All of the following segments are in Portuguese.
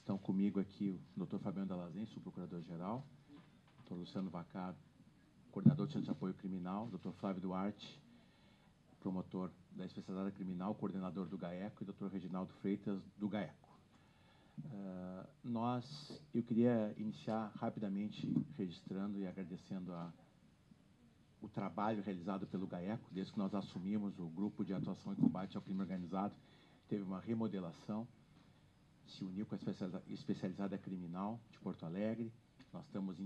Estão comigo aqui o Dr. Fabiano Dalazen, subprocurador-geral, Dr. Luciano Vaccaro, coordenador do Centro de Apoio Criminal, Dr. Flávio Duarte, promotor da especialidade criminal, coordenador do GAECO, e Dr. Reginaldo Freitas, do GAECO. Eu queria iniciar rapidamente registrando e agradecendo o trabalho realizado pelo GAECO, desde que nós assumimos o Grupo de Atuação e Combate ao Crime Organizado, teve uma remodelação, se uniu com a especializada criminal de Porto Alegre. Nós estamos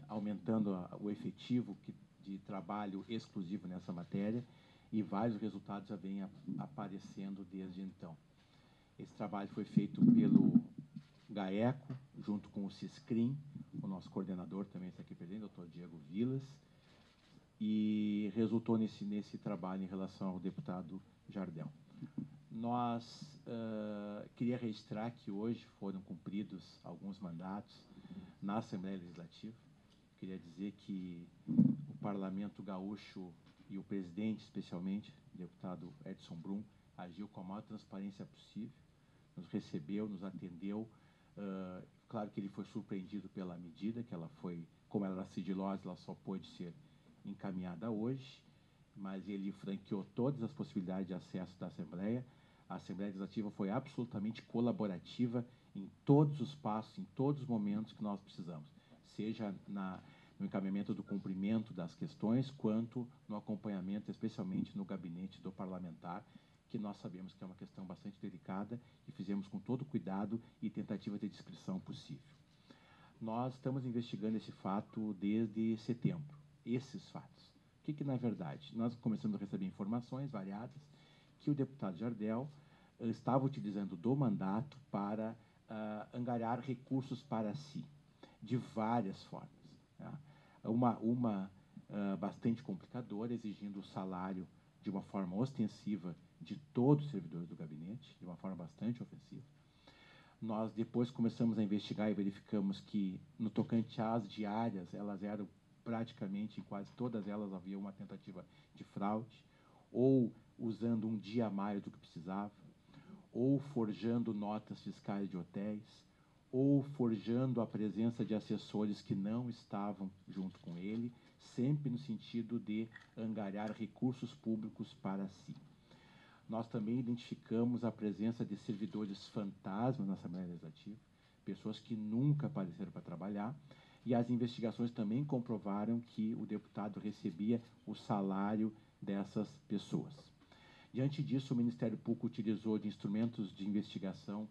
aumentando o efetivo de trabalho exclusivo nessa matéria e vários resultados já vêm aparecendo desde então. Esse trabalho foi feito pelo GAECO, junto com o CISCRIM, o nosso coordenador também está aqui presente, o Dr. Diego Vilas, e resultou nesse trabalho em relação ao deputado Jardel. Queria registrar que hoje foram cumpridos alguns mandatos na Assembleia Legislativa. Queria dizer que o Parlamento Gaúcho e o presidente, especialmente, o deputado Edson Brum, agiu com a maior transparência possível, nos recebeu, nos atendeu. Claro que ele foi surpreendido pela medida, que ela foi, como ela era sigilosa, ela só pôde ser encaminhada hoje, mas ele franqueou todas as possibilidades de acesso da Assembleia. A Assembleia Legislativa foi absolutamente colaborativa em todos os passos, em todos os momentos que nós precisamos, seja no encaminhamento do cumprimento das questões, quanto no acompanhamento, especialmente no gabinete do parlamentar, que nós sabemos que é uma questão bastante delicada e fizemos com todo cuidado e tentativa de descrição possível. Nós estamos investigando esse fato desde setembro, esses fatos. O que, na verdade, nós começamos a receber informações variadas que o deputado Jardel estava utilizando do mandato para angariar recursos para si, de várias formas. Tá? Uma bastante complicadora, exigindo o salário de uma forma ostensiva de todos os servidores do gabinete, de uma forma bastante ofensiva. Nós depois começamos a investigar e verificamos que, no tocante às diárias, elas eram praticamente, em quase todas elas, havia uma tentativa de fraude, ou usando um dia a mais do que precisava, ou forjando notas fiscais de hotéis, ou forjando a presença de assessores que não estavam junto com ele, sempre no sentido de angariar recursos públicos para si. Nós também identificamos a presença de servidores fantasmas na Assembleia Legislativa, pessoas que nunca apareceram para trabalhar, e as investigações também comprovaram que o deputado recebia o salário dessas pessoas. Diante disso, o Ministério Público utilizou de instrumentos de investigação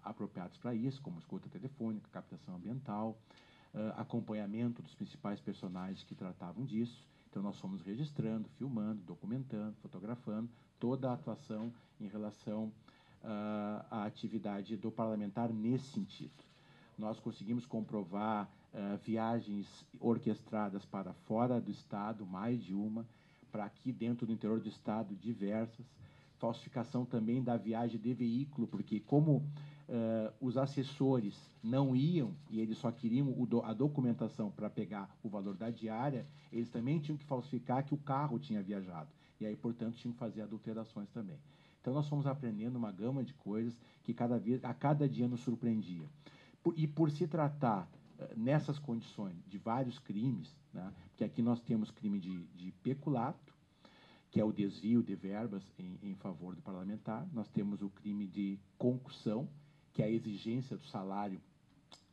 apropriados para isso, como escuta telefônica, captação ambiental, acompanhamento dos principais personagens que tratavam disso. Então, nós fomos registrando, filmando, documentando, fotografando toda a atuação em relação à atividade do parlamentar nesse sentido. Nós conseguimos comprovar viagens orquestradas para fora do Estado, mais de uma, para aqui dentro do interior do Estado, diversas. Falsificação também da viagem de veículo, porque como os assessores não iam e eles só queriam a documentação para pegar o valor da diária, eles também tinham que falsificar que o carro tinha viajado. E aí, portanto, tinham que fazer adulterações também. Então, nós fomos aprendendo uma gama de coisas que a cada dia nos surpreendia. E por se tratar, nessas condições, de vários crimes, né, porque aqui nós temos crime de peculato, que é o desvio de verbas em favor do parlamentar. Nós temos o crime de concussão, que é a exigência do salário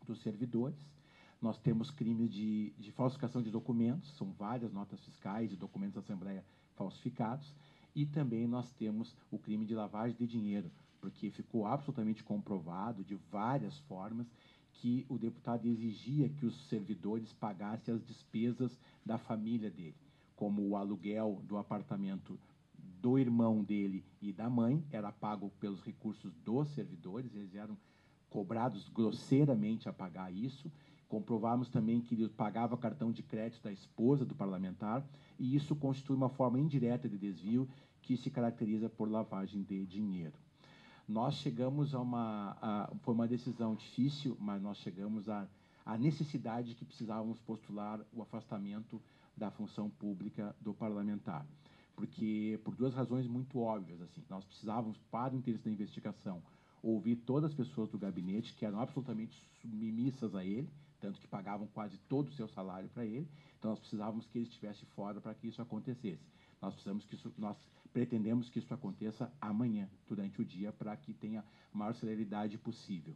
dos servidores. Nós temos crimes de falsificação de documentos, são várias notas fiscais e documentos da Assembleia falsificados. E também nós temos o crime de lavagem de dinheiro, porque ficou absolutamente comprovado, de várias formas, que o deputado exigia que os servidores pagassem as despesas da família dele, como o aluguel do apartamento do irmão dele e da mãe, era pago pelos recursos dos servidores, eles eram cobrados grosseiramente a pagar isso. Comprovamos também que ele pagava cartão de crédito da esposa do parlamentar, e isso constitui uma forma indireta de desvio que se caracteriza por lavagem de dinheiro. Nós chegamos foi uma decisão difícil, mas nós chegamos à necessidade de que precisávamos postular o afastamento da função pública do parlamentar. Porque, por duas razões muito óbvias, assim, nós precisávamos, para o interesse da investigação, ouvir todas as pessoas do gabinete, que eram absolutamente submissas a ele, tanto que pagavam quase todo o seu salário para ele. Então, nós precisávamos que ele estivesse fora para que isso acontecesse. Nós pretendemos que isso aconteça amanhã, durante o dia, para que tenha a maior celeridade possível.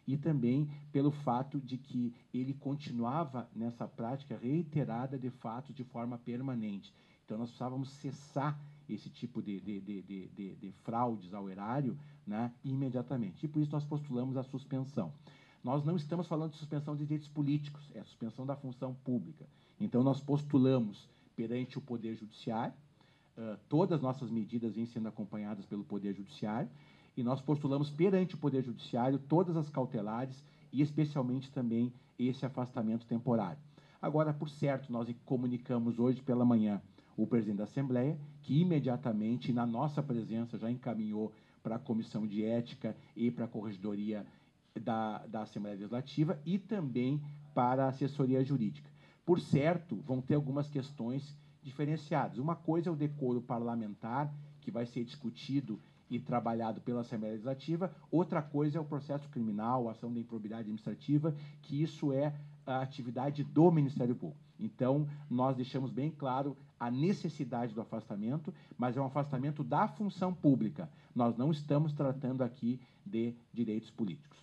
E também pelo fato de que ele continuava nessa prática reiterada de fato de forma permanente. Então, nós precisávamos cessar esse tipo de fraudes ao erário, né, imediatamente. E por isso nós postulamos a suspensão. Nós não estamos falando de suspensão de direitos políticos, é a suspensão da função pública. Então, nós postulamos perante o Poder Judiciário, todas as nossas medidas vêm sendo acompanhadas pelo Poder Judiciário, e nós postulamos perante o Poder Judiciário todas as cautelares e especialmente também esse afastamento temporário. Agora, por certo, nós comunicamos hoje pela manhã o presidente da Assembleia, que imediatamente, na nossa presença, já encaminhou para a Comissão de Ética e para a Corregedoria da Assembleia Legislativa e também para a Assessoria Jurídica. Por certo, vão ter algumas questões diferenciadas. Uma coisa é o decoro parlamentar, que vai ser discutido e trabalhado pela Assembleia Legislativa. Outra coisa é o processo criminal, a ação da improbidade administrativa, que isso é a atividade do Ministério Público. Então, nós deixamos bem claro a necessidade do afastamento, mas é um afastamento da função pública. Nós não estamos tratando aqui de direitos políticos.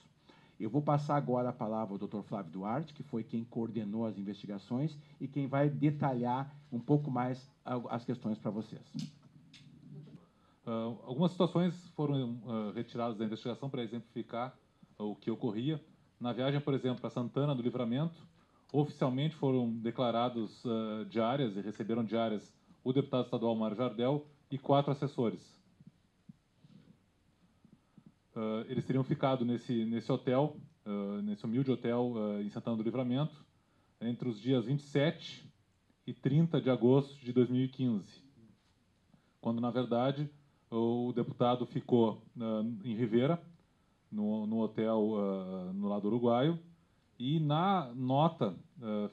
Eu vou passar agora a palavra ao Dr. Flávio Duarte, que foi quem coordenou as investigações e quem vai detalhar um pouco mais as questões para vocês. Algumas situações foram retiradas da investigação para exemplificar o que ocorria. Na viagem, por exemplo, para Santana do Livramento, oficialmente foram declarados diárias e receberam diárias o deputado estadual Mário Jardel e 4 assessores. Eles teriam ficado nesse hotel, nesse humilde hotel em Santana do Livramento, entre os dias 27 e 30 de agosto de 2015, quando, na verdade, o deputado ficou em Rivera, no hotel no lado uruguaio, e na nota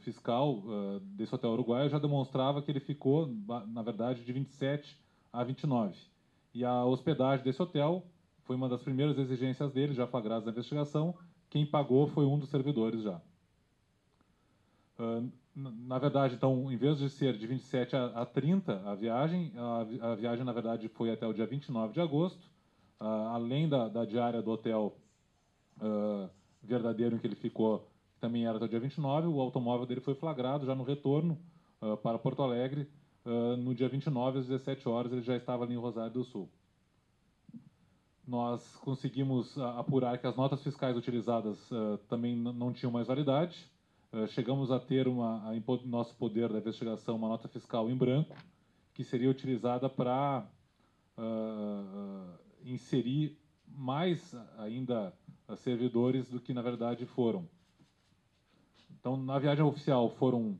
fiscal desse hotel uruguaio já demonstrava que ele ficou, na verdade, de 27 a 29. E a hospedagem desse hotel foi uma das primeiras exigências dele, já flagradas na investigação. Quem pagou foi um dos servidores já. Na verdade, então, em vez de ser de 27 a 30 a viagem, na verdade, foi até o dia 29 de agosto. Além da diária do hotel verdadeiro em que ele ficou, que também era até o dia 29, o automóvel dele foi flagrado já no retorno para Porto Alegre. No dia 29, às 17 horas, ele já estava ali em Rosário do Sul. Nós conseguimos apurar que as notas fiscais utilizadas também não tinham mais validade. Chegamos a ter, nosso poder da investigação, uma nota fiscal em branco, que seria utilizada para inserir mais ainda servidores do que, na verdade, foram. Então, na viagem oficial, foram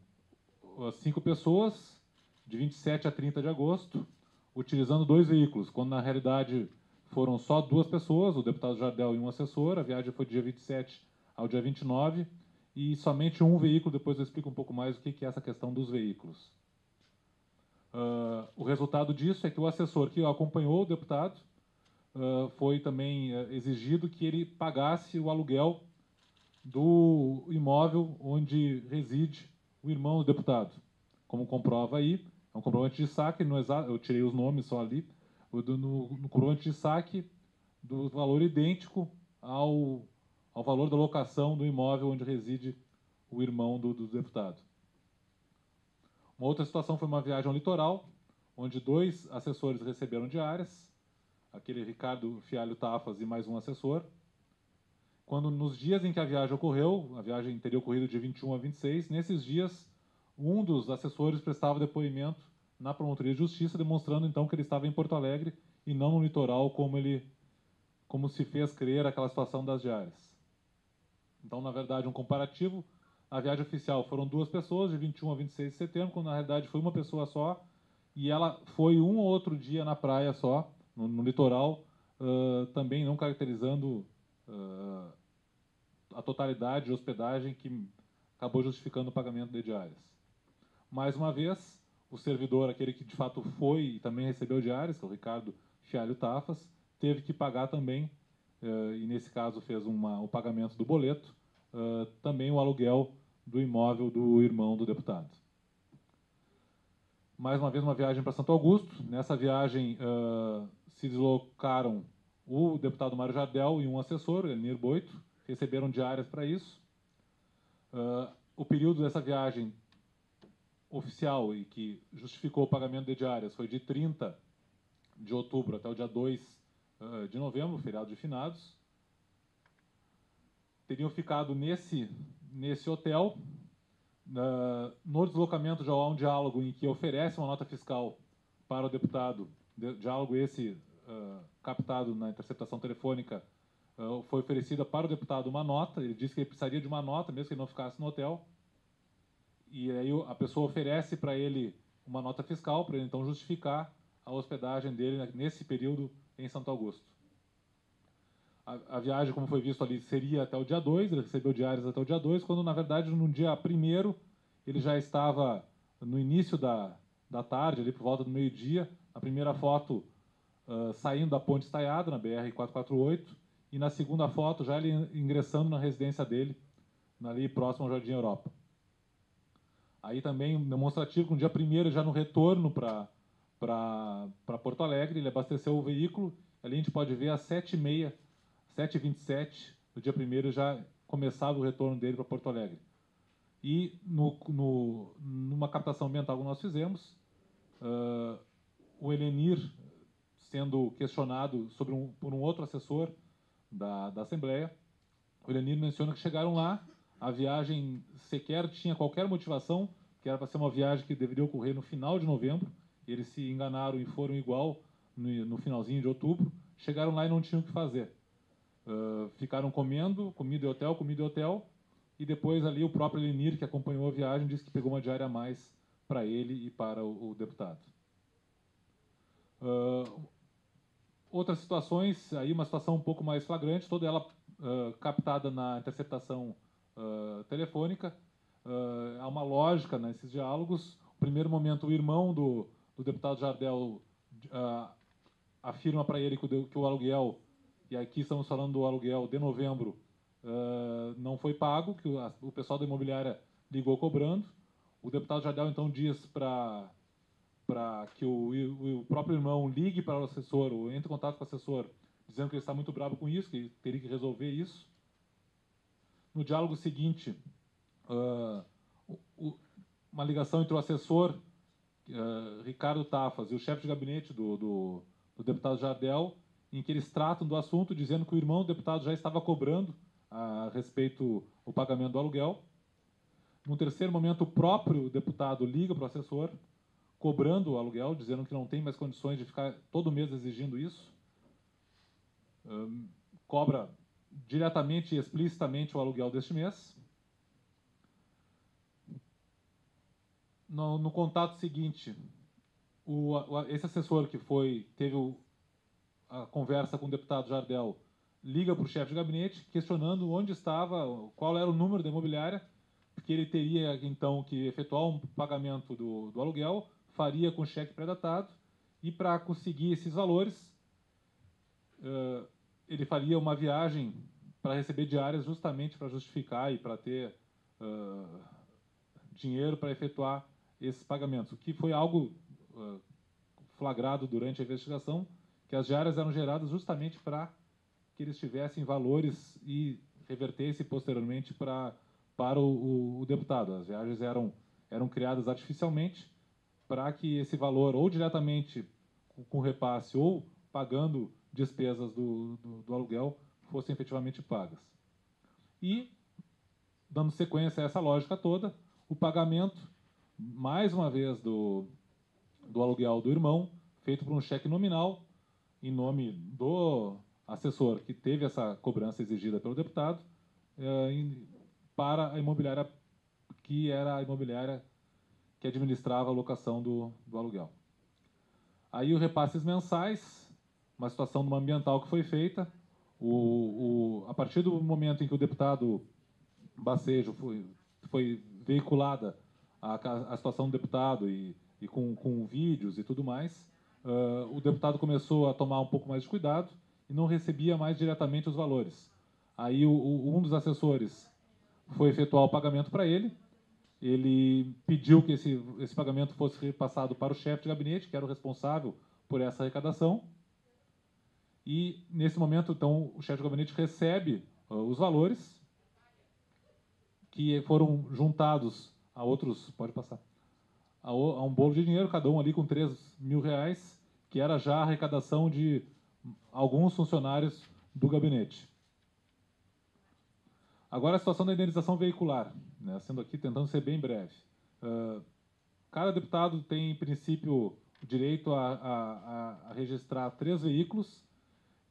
5 pessoas, de 27 a 30 de agosto, utilizando 2 veículos, quando, na realidade, foram só 2 pessoas, o deputado Jardel e um assessor. A viagem foi do dia 27 ao dia 29, e somente um veículo. Depois eu explico um pouco mais o que é essa questão dos veículos. O resultado disso é que o assessor que acompanhou o deputado foi também exigido que ele pagasse o aluguel do imóvel onde reside o irmão do deputado. Como comprova aí, é um comprovante de saque, eu tirei os nomes só ali, no comprovante de saque do valor idêntico ao valor da locação do imóvel onde reside o irmão do deputado. Uma outra situação foi uma viagem ao litoral, onde 2 assessores receberam diárias, aquele Ricardo Fialho Tafas e mais um assessor. Quando, nos dias em que a viagem ocorreu, a viagem teria ocorrido de 21 a 26, nesses dias, um dos assessores prestava depoimento na Promotoria de Justiça, demonstrando então que ele estava em Porto Alegre e não no litoral, como se fez crer aquela situação das diárias. Então, na verdade, um comparativo: a viagem oficial foram 2 pessoas, de 21 a 26 de setembro, quando na realidade foi uma pessoa só, e ela foi um ou outro dia na praia só, no litoral, também não caracterizando a totalidade de hospedagem que acabou justificando o pagamento de diárias. Mais uma vez, o servidor, aquele que de fato foi e também recebeu diárias, que é o Ricardo Fialho Tafas, teve que pagar também e nesse caso fez o pagamento do boleto, também o aluguel do imóvel do irmão do deputado. Mais uma vez, uma viagem para Santo Augusto. Nessa viagem, se deslocaram o deputado Mário Jardel e um assessor, Elenir Boito, receberam diárias para isso. O período dessa viagem oficial e que justificou o pagamento de diárias foi de 30 de outubro até o dia 2 de novembro, feriado de finados. Teriam ficado nesse hotel. No deslocamento já há um diálogo em que oferece uma nota fiscal para o deputado, diálogo esse captado na interceptação telefônica, foi oferecida para o deputado uma nota, ele disse que ele precisaria de uma nota, mesmo que ele não ficasse no hotel, e aí a pessoa oferece para ele uma nota fiscal, para ele então justificar a hospedagem dele nesse período em Santo Augusto. A viagem, como foi visto ali, seria até o dia 2, ele recebeu diárias até o dia 2, quando, na verdade, no dia 1º, ele já estava no início da tarde, ali por volta do meio-dia, a primeira foto saindo da Ponte Estaiada, na BR-448, e na segunda foto já ele ingressando na residência dele, ali próximo ao Jardim Europa. Aí também, demonstrativo, no dia 1º, já no retorno para Porto Alegre, ele abasteceu o veículo, ali a gente pode ver às 7h30, 7h27, no dia 1º, já começava o retorno dele para Porto Alegre. E numa captação ambiental que nós fizemos, o Elenir, sendo questionado por um outro assessor da Assembleia, o Elenir menciona que chegaram lá, a viagem sequer tinha qualquer motivação, que era para ser uma viagem que deveria ocorrer no final de novembro, eles se enganaram e foram igual no finalzinho de outubro, chegaram lá e não tinham o que fazer. Ficaram comida e hotel, e depois ali o próprio Elenir, que acompanhou a viagem, disse que pegou uma diária a mais para ele e para o deputado. Outras situações, aí uma situação um pouco mais flagrante, toda ela captada na interceptação telefônica. Há uma lógica nesses diálogos. No primeiro momento, o irmão do deputado Jardel afirma para ele que o aluguel, e aqui estamos falando do aluguel de novembro, não foi pago, que o pessoal da imobiliária ligou cobrando. O deputado Jardel então diz para que o próprio irmão ligue para o assessor, ou entre em contato com o assessor, dizendo que ele está muito bravo com isso, que ele teria que resolver isso. No diálogo seguinte, uma ligação entre o assessor Ricardo Tafas e o chefe de gabinete do deputado Jardel, em que eles tratam do assunto, dizendo que o irmão do deputado já estava cobrando a respeito do pagamento do aluguel. Num terceiro momento, o próprio deputado liga para o assessor, cobrando o aluguel, dizendo que não tem mais condições de ficar todo mês exigindo isso. Cobra diretamente e explicitamente o aluguel deste mês. No contato seguinte, esse assessor que teve a conversa com o deputado Jardel liga para o chefe de gabinete, questionando onde estava, qual era o número da imobiliária, porque ele teria então que efetuar um pagamento do aluguel, faria com cheque pré-datado, e para conseguir esses valores, ele faria uma viagem para receber diárias justamente para justificar e para ter dinheiro para efetuar esses pagamentos, o que foi algo flagrado durante a investigação, que as diárias eram geradas justamente para que eles tivessem valores e revertessem posteriormente para o deputado. As viagens eram criadas artificialmente para que esse valor, ou diretamente com repasse, ou pagando despesas do aluguel, fossem efetivamente pagas. E, dando sequência a essa lógica toda, o pagamento, mais uma vez, do aluguel do irmão, feito por um cheque nominal, em nome do assessor que teve essa cobrança exigida pelo deputado, para a imobiliária, que era a imobiliária que administrava a locação do aluguel. Aí os repasses mensais, uma situação numa ambiental que foi feita, a partir do momento em que o deputado Bacejo foi veiculada a situação do deputado e com vídeos e tudo mais, o deputado começou a tomar um pouco mais de cuidado e não recebia mais diretamente os valores. Aí um dos assessores foi efetuar o pagamento para ele. Ele pediu que esse pagamento fosse repassado para o chefe de gabinete, que era o responsável por essa arrecadação. E, nesse momento, então, o chefe de gabinete recebe os valores que foram juntados a outros, pode passar, a um bolo de dinheiro, cada um ali com R$ 3.000, que era já a arrecadação de alguns funcionários do gabinete. Agora, a situação da indenização veicular, né, sendo aqui, tentando ser bem breve. Cada deputado tem, em princípio, o direito a registrar 3 veículos,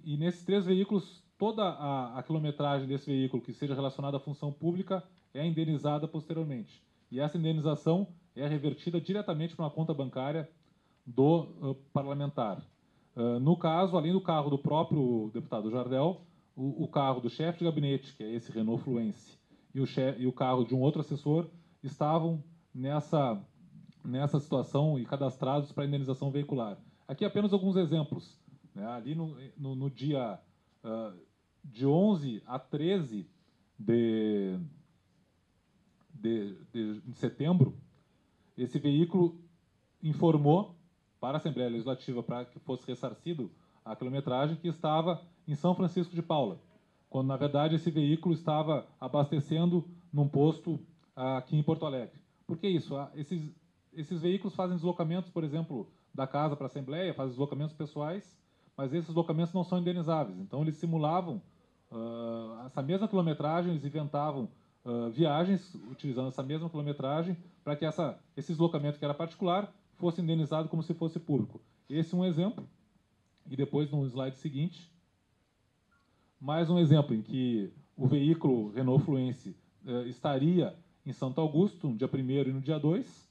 e nesses 3 veículos, toda a quilometragem desse veículo que seja relacionada à função pública é indenizada posteriormente. E essa indenização é revertida diretamente para uma conta bancária do parlamentar. No caso, além do carro do próprio deputado Jardel, o carro do chefe de gabinete, que é esse Renault Fluence, e o carro de um outro assessor estavam nessa situação e cadastrados para indenização veicular. Aqui apenas alguns exemplos. Né? Ali no dia de 11 a 13 de setembro, esse veículo informou para a Assembleia Legislativa, para que fosse ressarcido a quilometragem, que estava em São Francisco de Paula, quando, na verdade, esse veículo estava abastecendo num posto aqui em Porto Alegre. Por que isso? Esses veículos fazem deslocamentos, por exemplo, da casa para a Assembleia, fazem deslocamentos pessoais, mas esses deslocamentos não são indenizáveis. Então, eles simulavam essa mesma quilometragem, eles inventavam viagens utilizando essa mesma quilometragem para que esse deslocamento, que era particular, fosse indenizado como se fosse público. Esse é um exemplo. E depois, no slide seguinte, mais um exemplo em que o veículo Renault Fluence estaria em Santo Augusto, no dia 1º e no dia 2,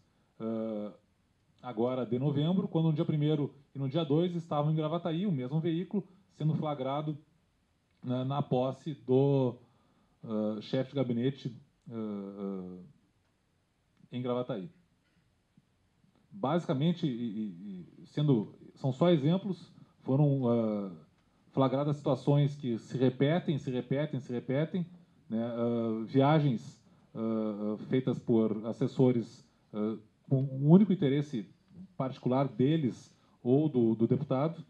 agora de novembro, quando no dia 1º e no dia 2 estavam em Gravataí, o mesmo veículo, sendo flagrado na posse do chefe de gabinete em Gravataí. Basicamente, são só exemplos, foram flagradas situações que se repetem, né, viagens feitas por assessores com um único interesse particular deles ou do deputado,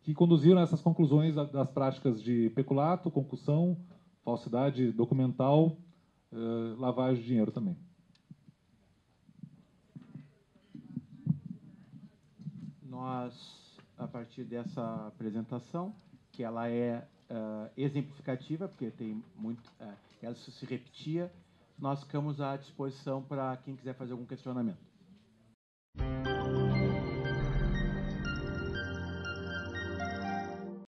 que conduziram a essas conclusões das práticas de peculato, concussão, falsidade documental, lavagem de dinheiro também. Nós, a partir dessa apresentação, que ela é exemplificativa, porque tem muito, ela se repetia, nós ficamos à disposição para quem quiser fazer algum questionamento.